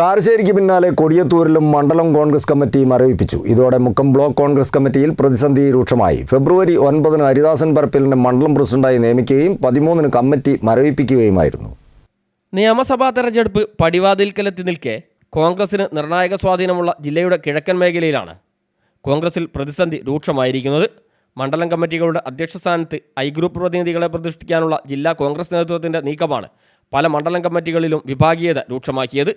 കാരശ്ശേരിക്ക് പിന്നാലെ കൊടിയത്തൂരിലും മണ്ഡലം കോൺഗ്രസ് കമ്മിറ്റി മരവിപ്പിച്ചു. ഇതോടെ മുക്കം ബ്ലോക്ക് കോൺഗ്രസ് കമ്മിറ്റിയിൽ പ്രതിസന്ധി രൂക്ഷമായി. ഫെബ്രുവരി 9 ഹരിദാസൻ പരപ്പിലിനെ മണ്ഡലം പ്രസിഡന്റായി നിയമിക്കുകയും 13 കമ്മിറ്റി മരവിപ്പിക്കുകയുമായിരുന്നു. നിയമസഭാ തെരഞ്ഞെടുപ്പ് പടിവാതിൽക്കലെത്തി നിൽക്കെ കോൺഗ്രസിന് നിർണായക സ്വാധീനമുള്ള ജില്ലയുടെ കിഴക്കൻ മേഖലയിലാണ് കോൺഗ്രസിൽ പ്രതിസന്ധി രൂക്ഷമായിരിക്കുന്നത്. മണ്ഡലം കമ്മിറ്റികളുടെ അധ്യക്ഷ സ്ഥാനത്ത് ഐ ഗ്രൂപ്പ് പ്രതിനിധികളെ പ്രതിഷ്ഠിക്കാനുള്ള ജില്ലാ കോൺഗ്രസ് നേതൃത്വത്തിൻ്റെ നീക്കമാണ് പല മണ്ഡലം കമ്മിറ്റികളിലും വിഭാഗീയത രൂക്ഷമാക്കിയത്.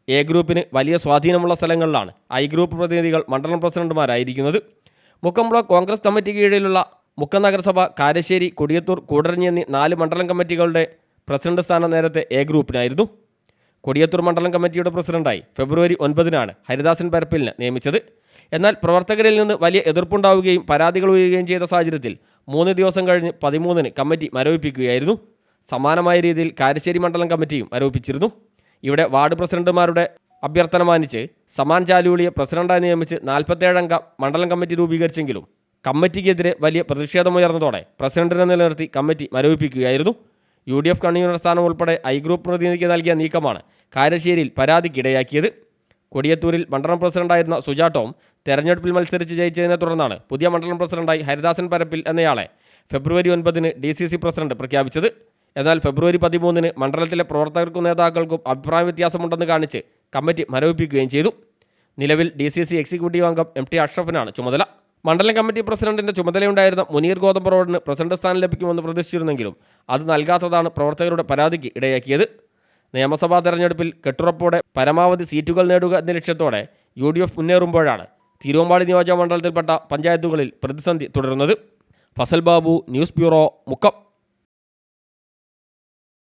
എ ഗ്രൂപ്പിന് വലിയ സ്വാധീനമുള്ള സ്ഥലങ്ങളിലാണ് ഐ ഗ്രൂപ്പ് പ്രതിനിധികൾ മണ്ഡലം പ്രസിഡന്റുമാരായിരിക്കുന്നത്. മുക്കം ബ്ലോക്ക് കോൺഗ്രസ് കമ്മിറ്റി കീഴിലുള്ള മുക്കം നഗരസഭ, കാരശ്ശേരി, കൊടിയത്തൂർ, കൂടരഞ്ഞി എന്നീ 4 മണ്ഡലം കമ്മിറ്റികളുടെ പ്രസിഡന്റ് സ്ഥാനം നേരത്തെ എ ഗ്രൂപ്പിനായിരുന്നു. കൊടിയത്തൂർ മണ്ഡലം കമ്മിറ്റിയുടെ പ്രസിഡന്റായി ഫെബ്രുവരി 9 ഹരിദാസൻ പരപ്പിലിനെ നിയമിച്ചത്. എന്നാൽ പ്രവർത്തകരിൽ നിന്ന് വലിയ എതിർപ്പുണ്ടാവുകയും പരാതികൾ ഉയരുകയും ചെയ്ത സാഹചര്യത്തിൽ 3 ദിവസം കഴിഞ്ഞ് 13 കമ്മിറ്റി മരവിപ്പിക്കുകയായിരുന്നു. സമാനമായ രീതിയിൽ കാരശ്ശേരി മണ്ഡലം കമ്മിറ്റിയും മരവിപ്പിച്ചിരുന്നു. ഇവിടെ വാർഡ് പ്രസിഡന്റുമാരുടെ അഭ്യർത്ഥന മാനിച്ച് സമാൻ ചാലൂളിയെ പ്രസിഡന്റായി നിയമിച്ച് 47 അംഗ മണ്ഡലം കമ്മിറ്റി രൂപീകരിച്ചെങ്കിലും കമ്മിറ്റിക്കെതിരെ വലിയ പ്രതിഷേധമുയർന്നതോടെ പ്രസിഡന്റിനെ നിലനിർത്തി കമ്മിറ്റി മരവിപ്പിക്കുകയായിരുന്നു. UDF കൺവീനർ സ്ഥാനം ഉൾപ്പെടെ ഐ ഗ്രൂപ്പ് പ്രതിനിധിക്ക് നൽകിയ നീക്കമാണ് കാരശ്ശേരിയിൽ പരാതിക്കിടയാക്കിയത്. കൊടിയത്തൂരിൽ മണ്ഡലം പ്രസിഡന്റായിരുന്ന സുജാ ടോം തെരഞ്ഞെടുപ്പിൽ മത്സരിച്ച് ജയിച്ചതിനെ തുടർന്നാണ് പുതിയ മണ്ഡലം പ്രസിഡന്റായി ഹരിദാസൻ പരപ്പിൽ എന്നയാളെ ഫെബ്രുവരി 9 DCC പ്രസിഡന്റ് പ്രഖ്യാപിച്ചത്. എന്നാൽ ഫെബ്രുവരി 13 മണ്ഡലത്തിലെ പ്രവർത്തകർക്കും നേതാക്കൾക്കും അഭിപ്രായ വ്യത്യാസമുണ്ടെന്ന് കാണിച്ച് കമ്മിറ്റി മരവിപ്പിക്കുകയും ചെയ്തു. നിലവിൽ DCC എക്സിക്യൂട്ടീവ് അംഗം MT അഷ്റഫിനാണ് ചുമതല. മണ്ഡലം കമ്മിറ്റി പ്രസിഡന്റിന്റെ ചുമതലയുണ്ടായിരുന്ന മുനീർ ഗോതമ്പറോഡിന് പ്രസിഡന്റ് സ്ഥാനം ലഭിക്കുമെന്ന് പ്രതീക്ഷിച്ചിരുന്നെങ്കിലും അത് നൽകാത്തതാണ് പ്രവർത്തകരുടെ പരാതിക്ക് ഇടയാക്കിയത്. നിയമസഭാ തെരഞ്ഞെടുപ്പിൽ കെട്ടുറപ്പോടെ പരമാവധി സീറ്റുകൾ നേടുക എന്ന ലക്ഷ്യത്തോടെ UDF മുന്നേറുമ്പോഴാണ് തിരുവമ്പാടി നിയോജക മണ്ഡലത്തിൽപ്പെട്ട പഞ്ചായത്തുകളിൽ പ്രതിസന്ധി തുടരുന്നത്. Fazal Babu, news bureau, Mukkam.